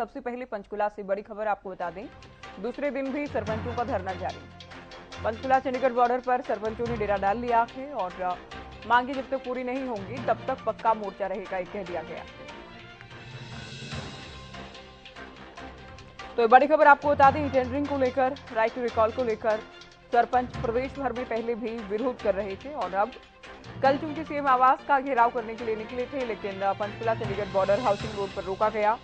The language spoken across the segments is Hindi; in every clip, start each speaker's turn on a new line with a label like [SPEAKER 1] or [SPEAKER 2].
[SPEAKER 1] सबसे पहले पंचकुला से बड़ी खबर आपको बता दें, दूसरे दिन भी सरपंचों का धरना जारी। पंचकुला चंडीगढ़ बॉर्डर पर सरपंचों ने डेरा डाल लिया है और मांगे जब तक पूरी नहीं होंगी तब तक पक्का मोर्चा रहेगा, ये कह दिया गया। तो बड़ी खबर आपको बता दें, टेंडरिंग को लेकर, राइट टू रिकॉल को लेकर सरपंच प्रदेश भर में पहले भी विरोध कर रहे थे और अब कल चूंकि सीएम आवास का घेराव करने के लिए निकले थे, लेकिन Panchkula Chandigarh border housing road पर रोका गया,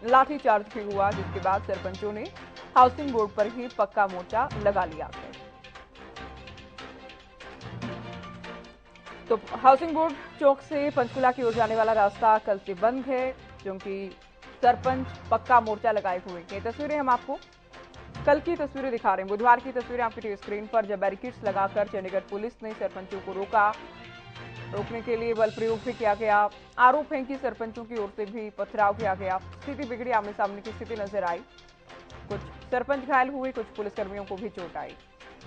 [SPEAKER 1] लाठीचार्ज भी हुआ, जिसके बाद सरपंचों ने हाउसिंग बोर्ड पर ही पक्का मोर्चा लगा लिया है। तो हाउसिंग बोर्ड चौक से पंचकुला की ओर जाने वाला रास्ता कल से बंद है, क्योंकि सरपंच पक्का मोर्चा लगाए हुए हैं। तस्वीरें हम आपको कल की तस्वीरें दिखा रहे हैं, बुधवार की तस्वीरें आपकी टीवी स्क्रीन पर, जब बैरिकेड्स लगाकर चंडीगढ़ पुलिस ने सरपंचों को रोका, रोकने के लिए बल प्रयोग भी किया गया। आरोप है कि सरपंचों की ओर से भी पथराव किया गया, स्थिति बिगड़ी, आमने सामने की स्थिति नजर आई, कुछ सरपंच घायल हुए, कुछ पुलिसकर्मियों को भी चोट आई।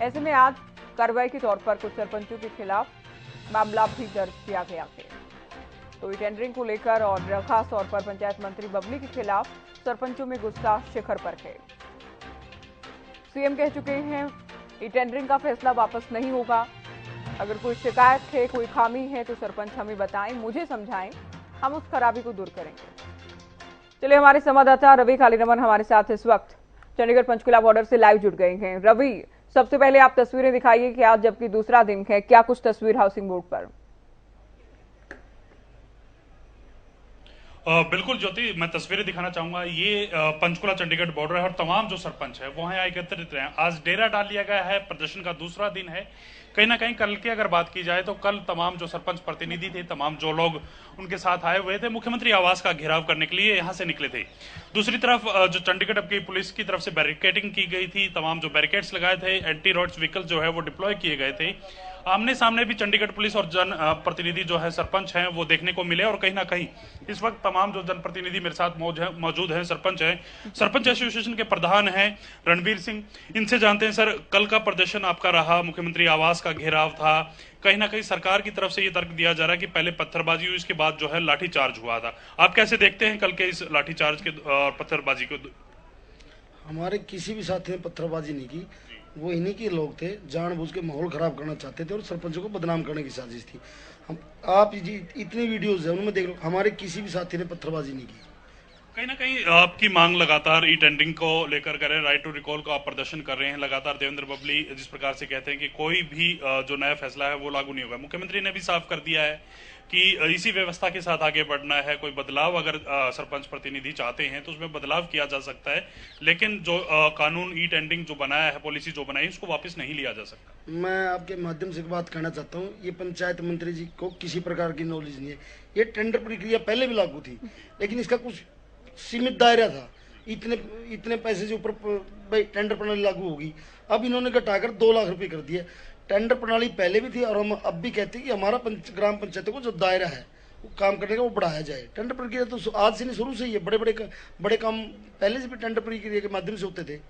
[SPEAKER 1] ऐसे में आज कार्रवाई के तौर पर कुछ सरपंचों के खिलाफ मामला भी दर्ज किया गया है। तो टेंडरिंग को लेकर और खास तौर पर पंचायत मंत्री बबली के खिलाफ सरपंचों में गुस्सा शिखर पर है। सीएम कह चुके हैं कि टेंडरिंग का फैसला वापस नहीं होगा, अगर कोई शिकायत है, कोई खामी है तो सरपंच हमें बताएं, मुझे समझाएं, हम उस खराबी को दूर करेंगे। चलिए, हमारे संवाददाता रवि कालीरमन हमारे साथ इस वक्त चंडीगढ़ पंचकुला बॉर्डर से लाइव जुड़ गए हैं। रवि, सबसे पहले आप तस्वीरें दिखाइए कि आज जबकि दूसरा दिन है, क्या कुछ तस्वीर हाउसिंग बोर्ड पर?
[SPEAKER 2] बिल्कुल ज्योति, मैं तस्वीरें दिखाना चाहूंगा। ये पंचकुला चंडीगढ़ बॉर्डर है और तमाम जो सरपंच है वो यहाँ एकत्रित हैं। आज डेरा डाल लिया गया है, प्रदर्शन का दूसरा दिन है। कहीं ना कहीं कल की अगर बात की जाए तो कल तमाम जो सरपंच प्रतिनिधि थे, तमाम जो लोग उनके साथ आए हुए थे, मुख्यमंत्री आवास का घेराव करने के लिए यहाँ से निकले थे। दूसरी तरफ जो चंडीगढ़ की पुलिस की तरफ से बैरिकेडिंग की गई थी, तमाम जो बैरिकेड्स लगाए थे, एंटी रोड्स व्हीकल जो है वो डिप्लॉय किए गए थे। आमने सामने भी चंडीगढ़ पुलिस और जन प्रतिनिधि जो है सरपंच हैं वो देखने को मिले और कहीं ना कहीं इस वक्त तमाम जो जनप्रतिनिधि मेरे साथ मौजूद हैं, सरपंच एसोसिएशन के प्रधान हैं रणवीर सिंह, इनसे जानते हैं। सर, कल का प्रदर्शन आपका रहा, मुख्यमंत्री आवास का घेराव था, कहीं ना कहीं सरकार की तरफ से ये तर्क दिया जा रहा है कि पहले पत्थरबाजी हुई, इसके बाद जो है लाठीचार्ज हुआ था। आप कैसे देखते हैं कल के इस लाठीचार्ज के पत्थरबाजी को?
[SPEAKER 3] हमारे किसी भी साथी ने पत्थरबाजी नहीं की, वो इन्हीं के लोग थे, जानबूझ के माहौल खराब करना चाहते थे और सरपंचों को बदनाम करने की साजिश थी। हम आप इतनी वीडियोस है उनमें देख लो, हमारे किसी भी साथी ने पत्थरबाजी नहीं की।
[SPEAKER 2] कहीं ना कहीं आपकी मांग लगातार ई टेंडरिंग को लेकर कर रहे हैं, राइट टू रिकॉल को आप प्रदर्शन कर रहे हैं लगातार। देवेंद्र बबली जिस प्रकार से कहते हैं कि कोई भी जो नया फैसला है वो लागू नहीं होगा। मुख्यमंत्री ने भी साफ कर दिया है कि इसी व्यवस्था के साथ आगे बढ़ना है। कोई बदलाव अगर सरपंच प्रतिनिधि चाहते हैं तो उसमें बदलाव किया जा सकता है, लेकिन जो कानून ई टेंडरिंग जो बनाया है, पॉलिसी जो बनाई है, उसको वापस नहीं लिया जा सकता।
[SPEAKER 3] मैं आपके माध्यम से एक बात कहना चाहता हूँ, ये पंचायत मंत्री जी को किसी प्रकार की नॉलेज नहीं है। ये टेंडर प्रक्रिया पहले भी लागू थी, लेकिन इसका कुछ सीमित दायरा था। इतने पैसे से ऊपर भाई टेंडर प्रणाली लागू होगी, अब इन्होंने घटाकर 2 लाख रुपए कर दिए। टेंडर प्रणाली पहले भी थी और हम अब भी कहते हैं कि हमारा ग्राम पंचायतों को जो दायरा है वो काम करने का वो बढ़ाया जाए। टेंडर प्रक्रिया तो आज से नहीं, शुरू से ही है। बड़े काम पहले से भी टेंडर प्रक्रिया के माध्यम से होते थे।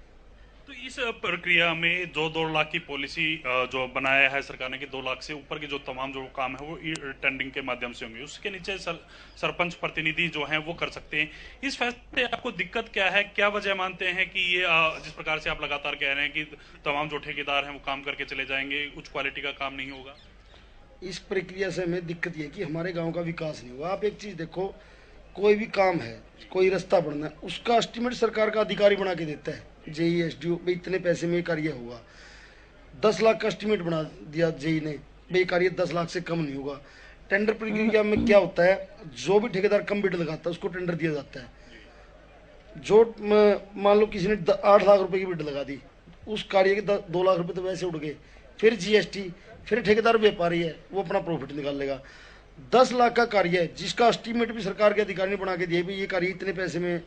[SPEAKER 2] तो इस प्रक्रिया में जो 2 लाख की पॉलिसी जो बनाया है सरकार ने कि 2 लाख से ऊपर के जो तमाम जो काम है वो टेंडरिंग के माध्यम से होंगे, उसके नीचे सरपंच प्रतिनिधि जो हैं वो कर सकते हैं। इस फैसले से आपको दिक्कत क्या है, क्या वजह मानते हैं कि ये जिस प्रकार से आप लगातार कह रहे हैं कि तमाम जो ठेकेदार हैं वो काम करके चले जाएंगे, उच्च क्वालिटी का काम नहीं होगा?
[SPEAKER 3] इस प्रक्रिया से हमें दिक्कत ये है कि हमारे गाँव का विकास नहीं हुआ। आप एक चीज देखो, कोई भी काम है, कोई रास्ता बनना है, उसका एस्टिमेट सरकार का अधिकारी बना के देता है। जेई एसडीओ भाई इतने पैसे में कार्य हुआ, 10 लाख का एस्टिमेट बना दिया जेई ने, भाई कार्य 10 लाख से कम नहीं होगा। टेंडर प्रक्रिया में क्या होता है, जो भी ठेकेदार कम बिड लगाता है उसको टेंडर दिया जाता है। जो मान लो किसी ने 8 लाख रुपए की बिड लगा दी, उस कार्य के 2 लाख रुपए तो वैसे उड़ गए, फिर जीएसटी, फिर ठेकेदार व्यापारी है वो अपना प्रॉफिट निकाल लेगा। 10 लाख का कार्य है जिसका एस्टिमेट भी सरकार के अधिकारी ने बना के दिया, ये कार्य इतने पैसे में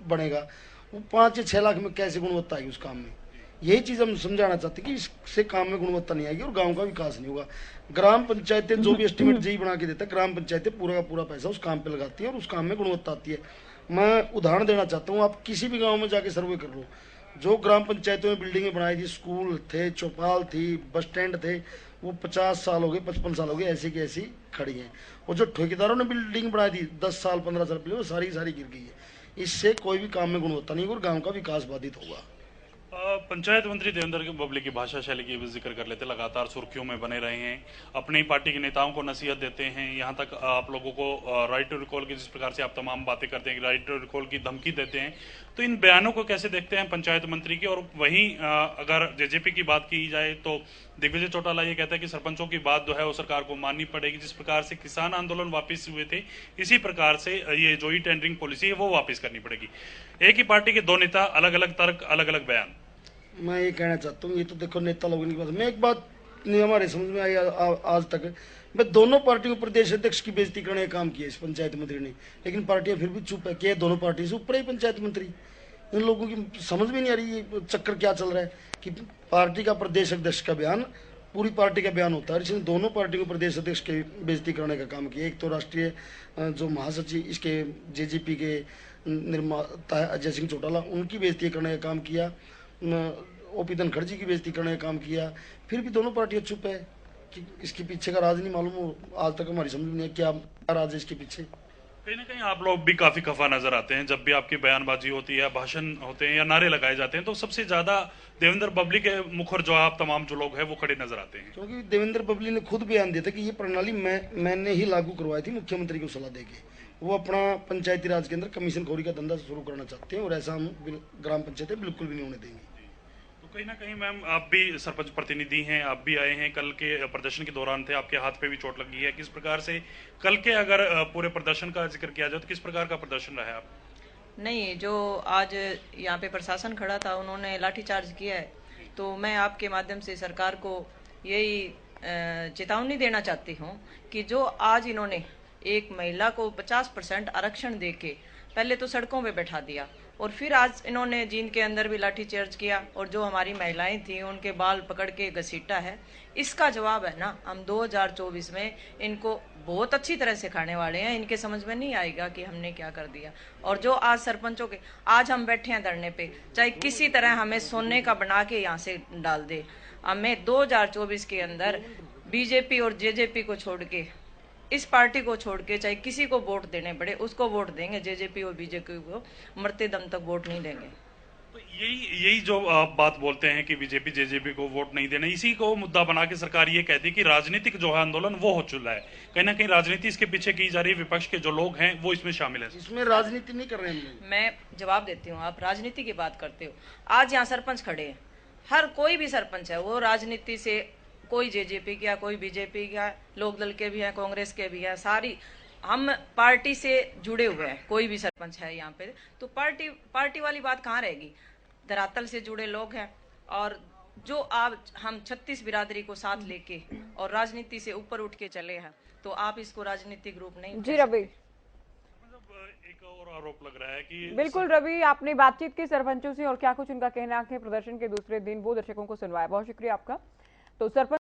[SPEAKER 3] बनेगा, वो 5 या 6 लाख में कैसे गुणवत्ता आएगी उस काम में। यही चीज हम समझाना चाहते हैं कि इससे काम में गुणवत्ता नहीं आएगी और गांव का विकास नहीं होगा। ग्राम पंचायतें जो भी एस्टिमेट जेई बना के देता है, ग्राम पंचायतें पूरा का पूरा पैसा उस काम पे लगाती है और उस काम में गुणवत्ता आती है। मैं उदाहरण देना चाहता हूँ, आप किसी भी गाँव में जाके सर्वे कर लो, जो ग्राम पंचायतों में बिल्डिंगें बनाई थी, स्कूल थे, चौपाल थी, बस स्टैंड थे, वो 50 साल हो गए, 55 साल हो गए, ऐसी की ऐसी खड़ी हैं। और जो ठेकेदारों ने बिल्डिंग बनाई थी 10 साल 15 साल पहले, वो सारी गिर गई है। इससे कोई भी काम में गुणवत्ता नहीं और गांव का विकास बाधित होगा।
[SPEAKER 2] पंचायत मंत्री देवेंद्र बबली की भाषा शैली की भी जिक्र कर लेते, लगातार सुर्खियों में बने रहे हैं, अपनी पार्टी के नेताओं को नसीहत देते हैं, यहाँ तक आप लोगों को राइट टू रिकॉल की जिस प्रकार से आप तमाम बातें करते हैं, राइट टू रिकॉल की धमकी देते हैं, तो इन बयानों को कैसे देखते हैं पंचायत मंत्री की? और वहीं अगर जेजेपी की बात की जाए तो दिग्विजय चौटाला ये कहता है कि सरपंचों की बात जो है वो सरकार को माननी पड़ेगी, जिस प्रकार से किसान आंदोलन वापस हुए थे इसी प्रकार से ये जो ही टेंडरिंग पॉलिसी है वो वापस करनी पड़ेगी। एक ही पार्टी के दो नेता, अलग अलग तर्क, अलग अलग बयान।
[SPEAKER 3] मैं ये कहना चाहता हूँ, ये तो देखो नेता लोगों की बात, मैं एक बात नहीं हमारे समझ में आई आज तक, मैं दोनों पार्टियों प्रदेश अध्यक्ष की बेइज्जती करने का काम किया इस पंचायत मंत्री ने, लेकिन पार्टियां फिर भी चुप है कि दोनों पार्टी से ऊपर ही पंचायत मंत्री। इन लोगों की समझ में नहीं आ रही ये चक्कर क्या चल रहा है कि पार्टी का प्रदेश अध्यक्ष का बयान पूरी पार्टी का बयान होता है, इसने दोनों पार्टियों को प्रदेश अध्यक्ष की बेइज्जती करने का काम किया। एक तो राष्ट्रीय जो महासचिव इसके जेजेपी के निर्माता है अजय सिंह चौटाला, उनकी बेइज्जती करने का काम किया, ओपी धनखड़ जी की बेइज्जती करने का काम किया, फिर भी दोनों पार्टियां चुप है कि इसके पीछे का राज नहीं मालूम हो। आज तक हमारी समझ में नहीं है क्या राज है इसके पीछे।
[SPEAKER 2] कहीं ना कहीं आप लोग भी काफी खफा नजर आते हैं जब भी आपकी बयानबाजी होती है, भाषण होते हैं या नारे लगाए जाते हैं, तो सबसे ज्यादा देवेंद्र बबली के मुखर जो आप तमाम जो लोग हैं वो खड़े नजर आते हैं।
[SPEAKER 3] क्योंकि देवेंद्र बबली ने खुद बयान दिया था कि ये प्रणाली मैंने ही लागू करवाई थी मुख्यमंत्री को सलाह देके। वो अपना पंचायती राज के अंदर कमीशन खोरी का धंधा शुरू करना चाहते हैं और ऐसा हम ग्राम पंचायतें बिल्कुल भी नहीं होने देंगे।
[SPEAKER 2] तो कहीं ना कहीं मैम आप भी सरपंच प्रतिनिधि हैं, आप भी आए हैं, कल के प्रदर्शन के दौरान थे, आपके हाथ पे भी चोट लगी है, किस प्रकार से कल के अगर पूरे प्रदर्शन का जिक्र किया जाए तो किस प्रकार का प्रदर्शन रहा है आप?
[SPEAKER 4] नहीं, जो आज यहाँ पे प्रशासन खड़ा था उन्होंने लाठीचार्ज किया है, तो मैं आपके माध्यम से सरकार को यही चेतावनी देना चाहती हूँ कि जो आज इन्होंने एक महिला को 50% आरक्षण देके पहले तो सड़कों पे बैठा दिया और फिर आज इन्होंने जींद के अंदर भी लाठीचार्ज किया और जो हमारी महिलाएं थी उनके बाल पकड़ के घसीटा है, इसका जवाब है ना हम 2024 में इनको बहुत अच्छी तरह से खाने वाले हैं। इनके समझ में नहीं आएगा कि हमने क्या कर दिया। और जो आज सरपंचों के आज हम बैठे हैं धरने पे, चाहे किसी तरह हमें सोने का बना के यहाँ से डाल दे, हमें 2024 के अंदर बीजेपी और जेजेपी को छोड़ के, इस पार्टी को छोड़ के चाहे किसी को वोट देने पड़े उसको वोट देंगे। जेजेपी और बीजेपी को मरते दम तक वोट नहीं देंगे।
[SPEAKER 2] तो यही जो आप बात बोलते हैं कि बीजेपी जेजेपी को वोट नहीं देना, इसी को मुद्दा बना के सरकार ये कहती है कि राजनीतिक जो है आंदोलन वो हो चुका है। कहीं ना कहीं राजनीति इसके पीछे की जा रही है, विपक्ष के जो लोग हैं वो इसमें शामिल है।
[SPEAKER 3] इसमें राजनीति नहीं कर रहे हैं।
[SPEAKER 4] मैं जवाब देती हूँ, आप राजनीति की बात करते हो। आज यहाँ सरपंच खड़े हैं, हर कोई भी सरपंच है वो राजनीति से, कोई जेजेपी का, कोई बीजेपी का, लोकदल के भी हैं, कांग्रेस के भी हैं, सारी हम पार्टी से जुड़े हुए हैं। कोई भी सरपंच है यहाँ पे तो पार्टी वाली बात कहाँ रहेगी। धरातल से जुड़े लोग हैं और जो आज हम 36 बिरादरी को साथ लेके और राजनीति से ऊपर उठ के चले हैं, तो आप इसको राजनीतिक रूप नहीं
[SPEAKER 1] जी रवि,
[SPEAKER 2] एक और आरोप लग रहा है कि
[SPEAKER 1] बिल्कुल रवि, आपने बातचीत की सरपंचों से और क्या कुछ उनका कहना है प्रदर्शन के दूसरे दिन वो दर्शकों को सुनवाया। बहुत शुक्रिया आपका। तो सरपंच